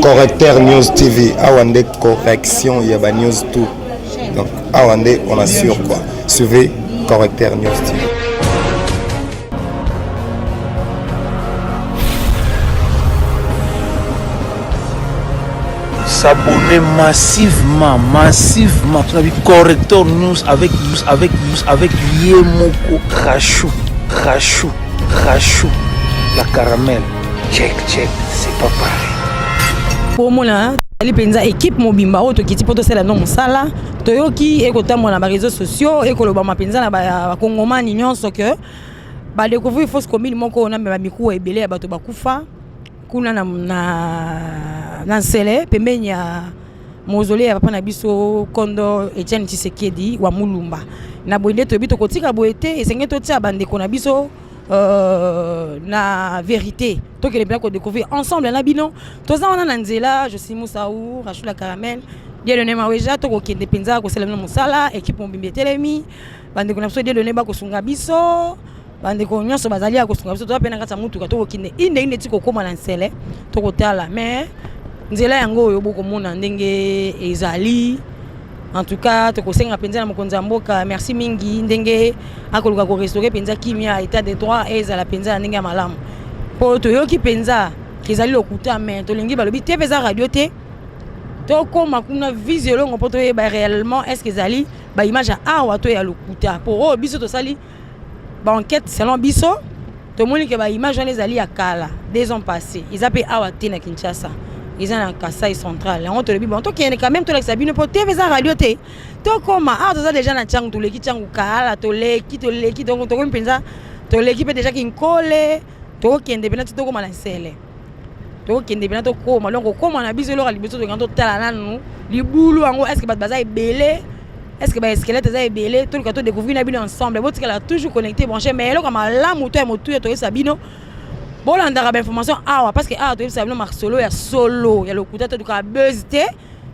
Correcteur News TV, Awande correction, il y a news tout. Donc Awande, on assure quoi. Suivez Correcteur News TV. S'abonner massivement. Correcteur News avec Yemoko Rachou, la caramel. Check, c'est pas pareil. Pour moi, ali penza équipe mobimba oto kiti poto sala no musala toyoki ekotambo na ba réseaux sociaux ekoloba mapenza na ba kongomani nyonso que ba découvrir fausse commune moko na ba miku ebele ya bato bakufa kuna na nsele pembeni ya mausolée ya papa na biso Kondo Etienne Tshisekedi wa Mulumba na boinde to bito kotika boete esenge to tia bandeko na biso na vérité donc les bien qu'on découvrir ensemble na bino toza wana na nzela je suis Moussaou Rachou la caramel dia donné maweja to ko kende penza ko selema musala équipe mbimbe telemi bande ko na biso dia donné ba ko sunga biso bande ko nyonso bazali ko sunga biso to pena kata mutu ka to ko kende inde tiko koma na nsele to ko tala mais nzela yango yo boko mona ndenge ezali. En tout cas, tu conseilles à penser à mon konzamboka. Merci mingi. Ndenge akoluka ko restaurer penza kimia état de droit et à la penza ndenge malam. Pour to yoki penza kezali lokuta mais to lingi balobi te peza radio te. To koma kuna visuelo ngopoto e ba réellement est-ce que zali ba image a awa to ya lokuta. Pour biso to sali ba enquête selon biso to moni ke ba image les ali akala 2 ans passés. Ils appellent awa te na Kinshasa. Ils ont un Kassai central. On te le dit, bon, toi qui es quand même, tu l'as sabine pour TV radio t. Toi comment ah tu as déjà na tchang tu l'équipe tchang kala tu l'équipe donc tu comme pensa tu l'équipe déjà qui colle toi qui est indépendant tu comme la selle. Toi qui est indépendant tu comme donc comment na biso lora libiso to ngando tala nanu libulu ango est-ce que baza est belé est-ce que ba squelette est belé tout le cas to découvrir na bino ensemble bon tu qu'elle a toujours connecté branché mais là comme la moto et moto to sabino. Bon, on a des informations parce que tu sais, marque solo, il y a solo, il y a le coup de tête, tu as buzzé,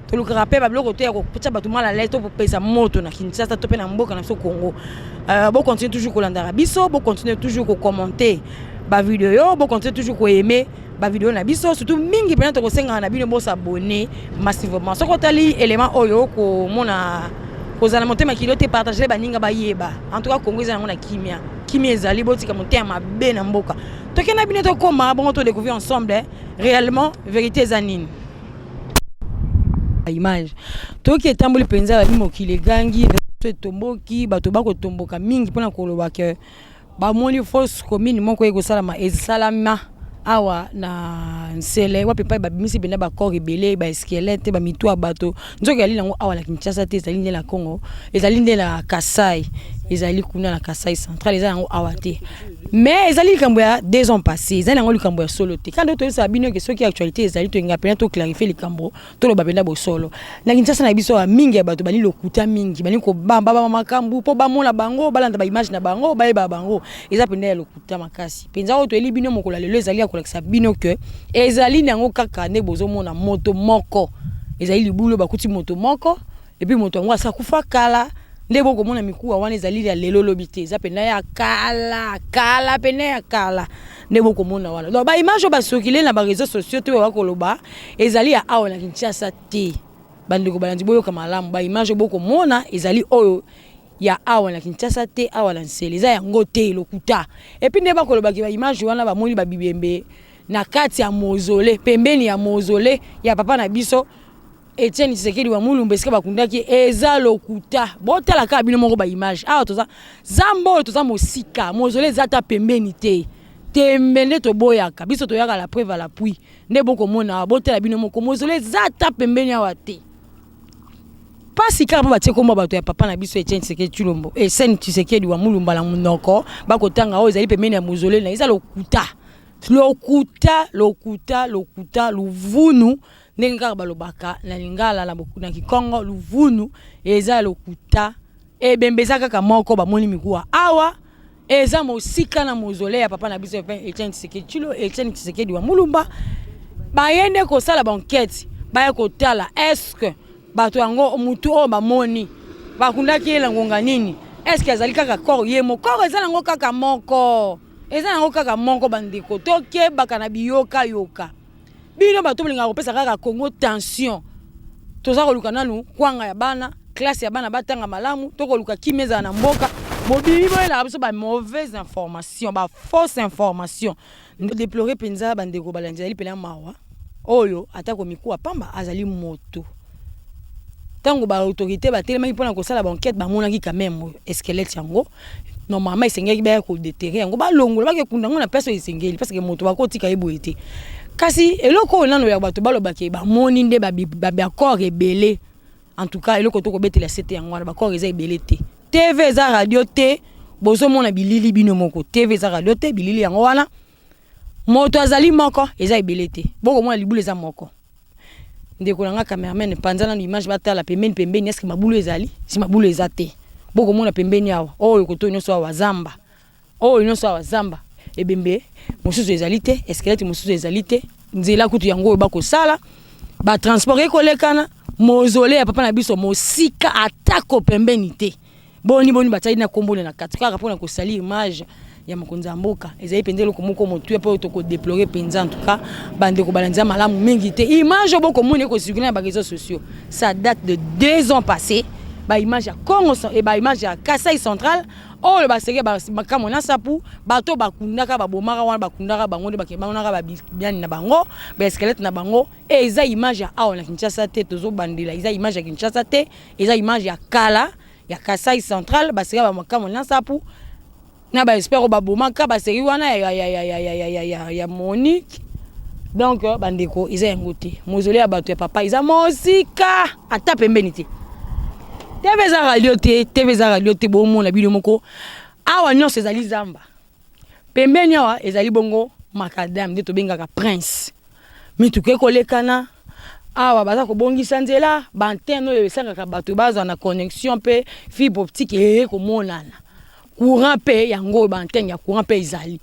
tu as rappelé, tu as tout mal à l'aise pour payer sa moto, tu as topé dans le Congo. Bon, continue toujours à l'Arabiso, bon, continue toujours à commenter la vidéo, bon, continue toujours à aimer la vidéo na biso, surtout mingi pendant que tu as abonné, s'abonner massivement. Ce que tu as dit, élément oyo, que mon a posé la montée, mais qui doit partager, baninga ba yeba. En tout cas, Congo, ils ont la kimia. Kimi ezali boti ka monter ma ben mboka. To kena bino to koma bon to découvrir ensemble réellement vérité zanine. Image. To ki etamboli penza ba mokile gangi to tomboki bato bako tomboka mingi pona koloba ke ba moni fausse commune moko eko salama esalama awa na nsele wa pepa ba bimisi bena ba corps rebelle ba squelette ba mitwa bato nzoki ali nango awa la Kinshasa te ezali la Congo ezali la Kassai ezali kuna na Kassai central ezali nango awa te mais ezali likambo ya 2 ans passés ezali nango likambo ya solo te quand to ça bino que ce qui actualité ezali to ngapena to clarifier likambo to lo babenda bo solo na Kinshasa na biso ya mingi ya bato bali lokuta mingi bali ko bamba makambu po ba mona bango balanda ba image na bango ba eba bango eza penda ya lokuta makasi penza o to eli bino mokola lelo ezali kolekisa bino que ezali nango kaka ne bozo mona moto moko ezali libulo bakuti moto moko et puis moto ngo asa kufa kala ndebo komona mikuwa wana ezali ya lelo lobité eza pena ya kala pena ya kala ndebo komona wana donc ba image ba sokile na ba réseaux sociaux to wa koloba ezali ya awa na Kinshasa te bandeko balandi boyo kama lamu ba image boko mona ezali oyo ya awa na Kinshasa te awa na nsele eza yango te lokuta et puis ndeba koloba ki ba image wana ba moni ba bibembe na kati ya mausolée pembeni ya mausolée ya papa na biso Etienne Tshisekedi wa Mulumba esika bakundaki eza lokuta botala ka bino moko ba image toza zambo toza mosika mausolée zata pembeni te tembende to boyaka biso to yaka la preuve à l'appui ndebo komona botala bino moko mausolée zata pembeni awa te pasi kaba batie komba bato ya papa na biso Etienne Tshisekedi Tshilombo Etienne Tshisekedi wa Mulumba la munoko bakotanga o ezali pembeni ya mausolée na eza lokuta luvunu nenga balobaka na lingala na Kikongo luvunu eza lokuta ebembeza kaka moko ba moni mikuwa awa eza mosika na mausolée ya papa na biso Etienne Tshisekedi wa Mulumba bayende kosala banquête baya kotala est-ce que bato yango mutu o bamoni bakundaki yela ngonga nini est-ce que azali kaka corps ye mo corps ezala ngo kaka moko ezala ngo kaka moko bandeko tokebaka na biyoka yoka bino bato bolinga kopesa kaka Congo tension toza koluka nanu kwanga ya bana classe ya bana batanga malamu tokoluka kimeza na mboka bobimi boyela biso ba mauvaise information ba fausse information déplorer penza bandeko balanzali pela mawa oyo atako mikuwa pamba azali moto tango ba autorité ba telema ipona ko sala banquête ba monaki quand même squelette yango normalement isengeli ba ko déterrer yango ba longola ba ke kundango na personne isengeli parce que moto ba ko tika eboyete kasi eloko nano ya bato balobaki ba moni nde ba corps rebellé en tout cas eloko to ko betela sete yango ba corps eza rebellé te TV za radio te bozo mona bilili bino moko TV za radio te bilili yango wana moto azali moko eza rebellé te boko mona libule za moko ndeko nanga cameraman panzana image batala pembeni est-ce que mabulu ezali si mabulu ezate boko mona pembeni awa oyo koto ino so wazamba oyo ino so wazamba ebembe mosusu ezali te esquelette mosusu ezali te nzela kutu yango oyo bako sala ba transport ekolekana mozole ya papa na biso mosika atako pembeni te boni batali na kombole na kati kaka pona ko sali image ya mokonza mboka ezali pendelo komoko motu po to ko déplorer penza en tout cas bande ko balanza malamu mingi te image boko mone ko circuler na ba réseaux sociaux ça date de 2 ans passés ba image ya Congo et ba image ya Kasai central oh le ba sege ba makamo na sapu bato bakundaka ba bomaka wana bakundaka bango de bakebana ba biani na bango ba squelette na bango eza image ya awa na Kinshasa te tozo bandela eza image ya Kinshasa te eza image ya kala ya Kasai central ba sege ba makamo na sapu na ba espero ba bomaka ba seri wana ya Monique donc bandeko eza yangote mozole ya bato ya papa eza mosika ata pembeni te TV za radio te bomo na bino moko awa nyonso ezali zamba pembeni awa ezali bongo makadam nde tobengaka prince mituke kolekana awa baza kobongisa nzela bantene oyo esangaka bato bazwa na connexion pe fibre optique komonana courant pe yango bantene ya courant pe ezali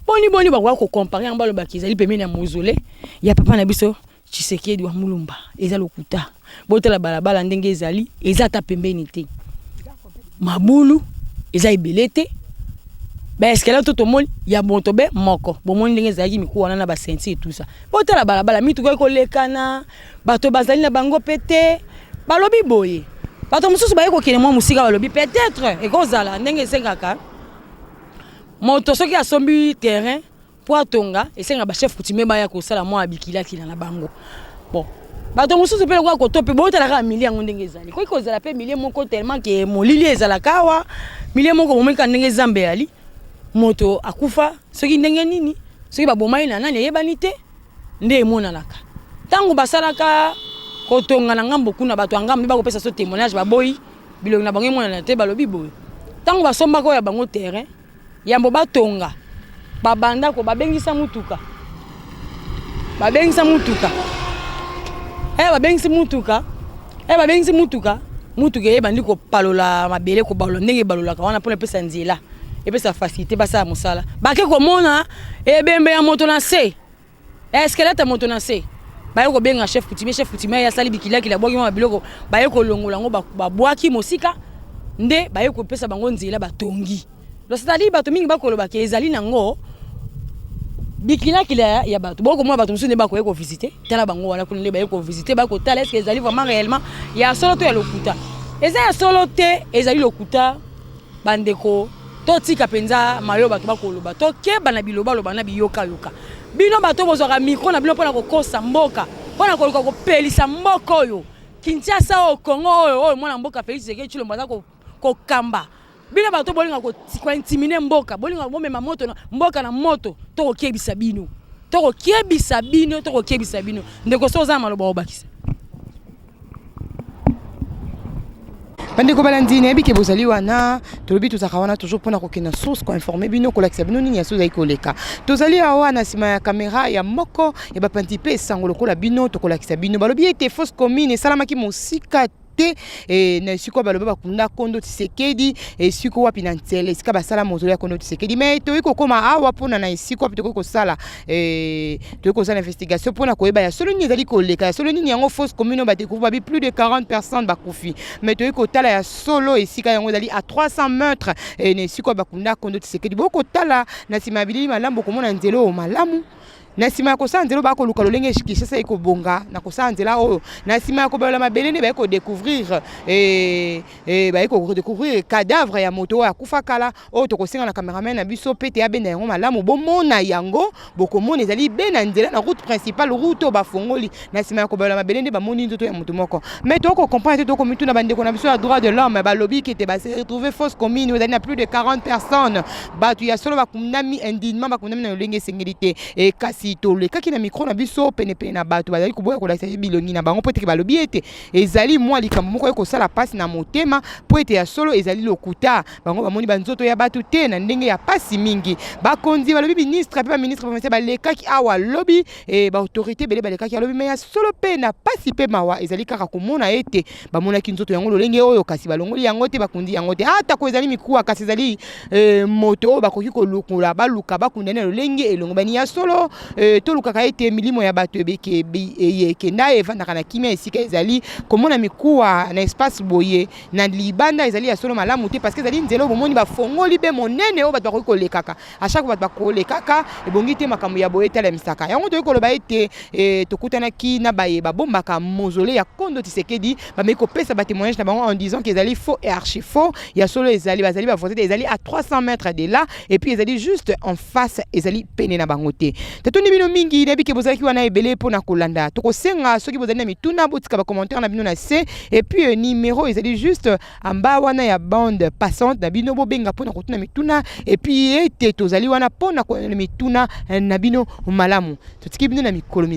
boni bakwa ko comparer yango balobaki ezali pembeni ya mozole ya papa na biso Tshisekedi wa Mulumba eza lokuta botela balabala ndenge ezali eza ta pembeni te mabulu eza ebele te ba escalator to moni ya montobe moko bomoni ndenge ezali miku wana na ba senti et tout ça botela balabala mitu ko lekana bato bazali na bango pete balobi boye bato mususu baye ko kene mo musika balobi peut-être ekozala ndenge esengaka moto soki asombi terrain Poatonga esenga ba chef coutumier baya ko sala mo abikila kila na bango bon bato mususu pe kwa ko tope botala ka million ngo ndenge ezali ko ikozala pe million moko tellement que molili ezala kawa million moko bomeka ndenge zambe ali moto akufa soki ndenge nini soki ba bomai na nani yebani te nde emonanaka tango basalaka ko tonga na ngambo kuna bato ngambo ba ko pesa so témoignage ba boyi bilongi na bango emonana te balobi boy tango basomba ko ya bango terrain yambo batonga babanda ko babengisa mutuka babengisa mutuka ebandi ko palola mabele ko balola ndenge balola ka wana pona pesa nzela epesa facilité basa musala bake ko mona ebembe ya moto na se eskeleta moto na se baye ko benga chef coutumier ya sali bikila kila boki ma biloko baye ko longola ngo babwaki mosika nde baye ko pesa bango nzela batongi lo c'est-à-dire bato mingi bakoloba ke ezali nango bikila kila ya bato boko mo bato musu ne bako ko visiter tala bango wana kunde ba ko visiter bako tala est-ce que ezali vraiment réellement ya solo to ya lokuta eza ya solo te ezali lokuta bandeko to tika penza mayo bato bakoloba to ke bana biloba loba na biyoka yoka bino bato bozaka micro na bino pona ko kosa mboka pona ko pelisa mboka oyo Kinshasa o Congo oyo mwana mboka Félix Tshisekedi Tshilombo za ko kamba bina bato bolinga ko intiminer mboka bolinga bomema moto na mboka na moto to kebisa bino ndeko soza maloba obakisa bandeko balandine bike bozali wana tolobi tozaka wana toujours pona ko kena source ko informer bino ko lakisa bino nini ya soza ikoleka tozali awa na sima ya caméra ya moko ya bapanti pe sangolo ko la bino to ko lakisa bino balobi ete fausse commune salamaki mosika te na siko baloba bakunda Kondo Tshisekedi siko wapi na Ntsele sika basala mausolée ya Kondo Tshisekedi mais toyiko koma awa pona na siko wapi toyiko sala investigation pona koyeba ya solo ni ezali koleka ya solo ni yango fausse commune ba découvrir ba plus de 40 personnes bakufi mais toyiko tala ya solo esika yango ezali à 300 mètres ne siko bakunda Kondo Tshisekedi boko tala na simabili malambo komona nzelo malamu na sima ya kosala nzelo bako luka lolenge Kinshasa eko bonga na kosala nzela oyo na sima ya kobola mabelende ba eko découvrir ba eko découvrir cadavre ya moto ya kufa kala oyo tokosenga na cameraman na biso pete ya benda yango malamu bomona yango bokomona ezali bena nzela na route principale route ba fongoli na sima ya kobola mabelende ba moni nzoto ya moto moko mais toko comprendre toko mitu na bandeko na biso ya droit de l'homme ba lobby qui était ba se retrouver fausse commune ezali na plus de 40 personnes batu ya solo bakundami indignement bakundami na lolenge sengilité et kasi tolekaki na micro na biso pene na bato bazali koboya kolakisa bilongi na bango po ete balobi ete ezali mwa likambo moko ekosala pasi na motema po ete ya solo ezali lokuta bango bamoni banzoto ya bato te na ndenge ya pasi mingi bakonzi balobi ministre pe ba ministre provincial balekaki awa lobi ba autorité bele balekaki alobi mais ya solo pe na pasi pe mawa ezali kaka komona ete bamonaki nzoto yango lolenge oyo kasi balongoli yango te bakundi yango te ata ko ezali mikuwa kasi ezali moto bakoki kolukula baluka bakundana lolenge elongo bani ya solo tolukaka ete milimo ya bato ekenda evandaka na kimia esika ezali komona mikuwa na espace boye na libanda ezali ya solo malamu te parce que ezali nzela bomoni bafongoli be monene oyo bato bakoki kolekaka à chaque bato bakolekaka ebongi te makambo ya boye tala misaka yango toyei koloba ete tokutanaki na baye babombaka mausolée ya Kondo Tshisekedi bamei kopesa batémoignage na bango en disant que ezali faux et archi faux ya solo ezali bazali bavote ezali à 300 mètres de là et puis ezali juste en face ezali pene na bango te tatoni bino mingi na bike bozalaki wana ebele pona kolanda tokosenga soki bozali na mituna botika ba commentaire na bino na C et puis numéro ezali juste amba wana ya bande passante na bino bobenga pona kotuna mituna et puis ete tozali wana pona ko mituna na bino malamu totiki bino na mikolo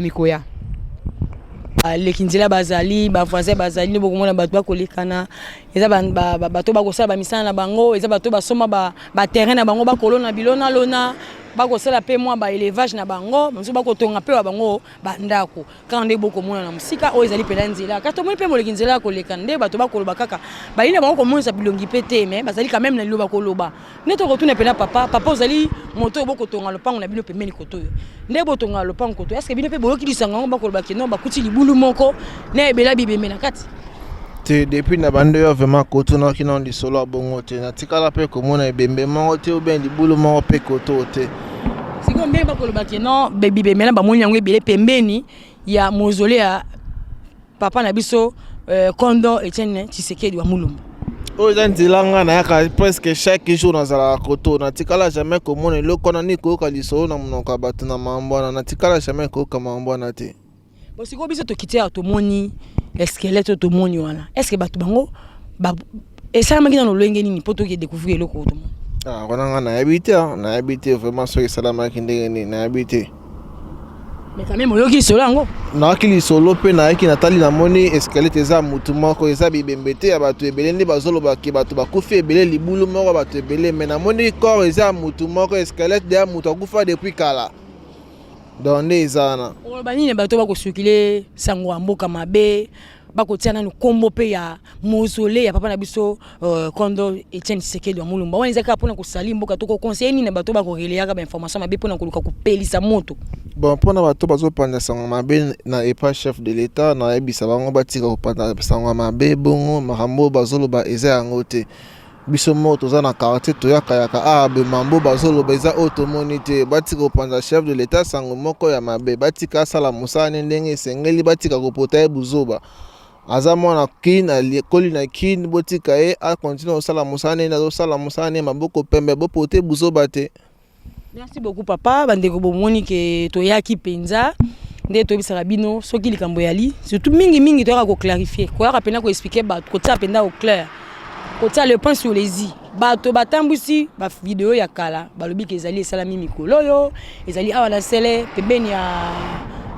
mikoya lekinzela bazali ba voisin bazali bokomona bato bakolekana eza bato bakosala bamisala na bango eza bato basoma ba terrain na bango bakolona bilona lona bakosala pe mwa ba élevage na bango mosu bakotonga pe wa bango bandako quand nde bokomona na musika o ezali pela nzela kato moni pe molekinzela kolekana nde bato bakoloba kaka baina bango komonisa bilongi pete mais bazali quand même na liloba koloba neto retourne pela papa ozali moto bokotonga lopango na bino pembeni koto nde botonga lopango koto est-ce que bino pe boyoki lisanga bakoloba ke non bakuti libulu moko na ebela bibembe na kati depuis na bande yo vraiment kotuna kina ndi solo bongo te na tikala pe komona ebembe mo te ou ben libulu mo pe koto te siko mbe bakoloba ke non bebibembe na bamoni yango ebele pembeni ya mausolée ya papa na biso Kondo Etienne Tshisekedi wa Mulumba o zanzilanga na yaka presque chaque jour na zala koto na tikala jamais komona lokona ni ko ka lisolo na munoka batu na mambwana na tikala jamais ko ka mambwana te bo siko biso to kitia to moni esquelette to moni wana est-ce que batu bango et ça maki dans le lenge nini poto ki découvrir loko to wana na habité vraiment so salama ki ndenge ni na habité mais quand même yoki solo yango na kili solo pe na yaki natali na moni esquelette za mutu moko eza bibembete ya batu ebele nde bazolo baki batu bakufi ebele libulu moko batu ebele mais na moni corps eza mutu moko esquelette ya mutu akufa depuis kala donne ezana banini bato bakosukile sango ya mboka mabe bakotia nanu kombo pe ya mausolée ya papa na biso Kondo Etienne Tshisekedi wa Mulumba wana ezaka pona kosali mboka toko conseiller ni na bato bakoreleaka ba information mabe pona koluka kopelisa moto bon pona bato bazopanda sango mabe na epa chef de l'état na ebisa bango batika kopanda sango mabe bongo makambo bazoloba eza yango te biso moto za na quartier toyaka yaka be mambo bazoloba eza otomoni te batika kopanda chef de l'état sango moko ya mabe batika sala musane ndenge sengeli batika kopota ebuzoba aza mwana kin alikoli na kin botika e a continue osala musane na osala musane maboko pembe bopote buzoba te. Merci beaucoup papa bandeko bomoni ke toyaki penza nde tobisaka bino soki likambo yali surtout mingi toyaka ko clarifier koyaka pena ko expliquer ba kotia penda au clair kotia le point sur les i bato batambusi ba vidéo ya kala balobi ke ezali esalami mikolo yo ezali awa na sele pembeni ya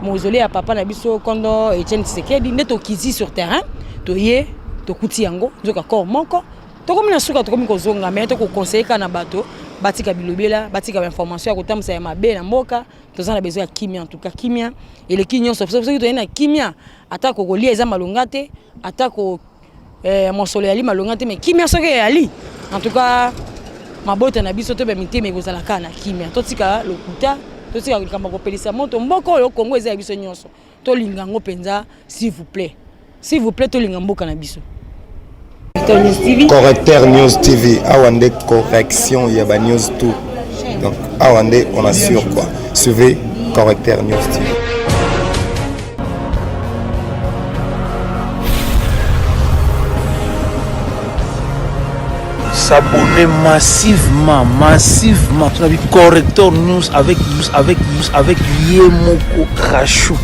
mausolée ya papa na biso Kondo Etienne Tshisekedi nde tokizi sur terrain toye tokuti yango nzoka corps moko tokomi na suka tokomi kozonga mais toko conseiller kana bato batika bilobela batika information ya kotambusa ya mabe na mboka toza na besoin ya kimia en tout cas kimia eleki nyonso soki toyei na kimia ata kokolia eza malonga te ata ko mosolo yali malonga te mais kimia soki yali en tout cas mabota na biso to be mitema ekozala kana kimia totika lokuta totika likambo kopelisa moto mboko oyo Kongo eza ya biso nyonso tolinga ngo penza s'il vous plaît tolinga mboka na biso. Correcteur News TV, Awande correction, il y a News tout. Donc, Awande, on assure quoi. Suivez Correcteur News TV. S'abonner massivement. Correcteur News avec Yemoko Rachou.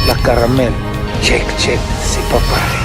La caramel. Check, c'est pas pareil.